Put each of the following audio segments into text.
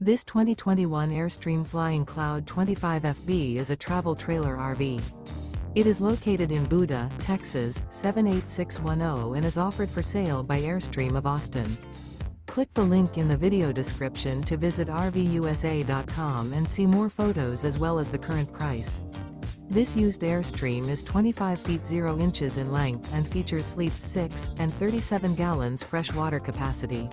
This 2021 Airstream Flying Cloud 25FB is a travel trailer RV. It is located in Buda, Texas, 78610 and is offered for sale by Airstream of Austin. Click the link in the video description to visit RVUSA.com and see more photos as well as the current price. This used Airstream is 25 feet 0 inches in length and features sleeps 6 and 37 gallons fresh water capacity.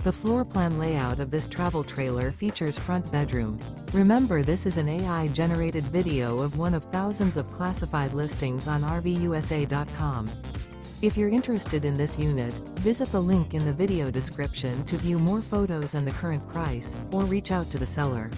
The floor plan layout of this travel trailer features front bedroom. Remember, this is an AI-generated video of one of thousands of classified listings on RVUSA.com. If you're interested in this unit, visit the link in the video description to view more photos and the current price, or reach out to the seller.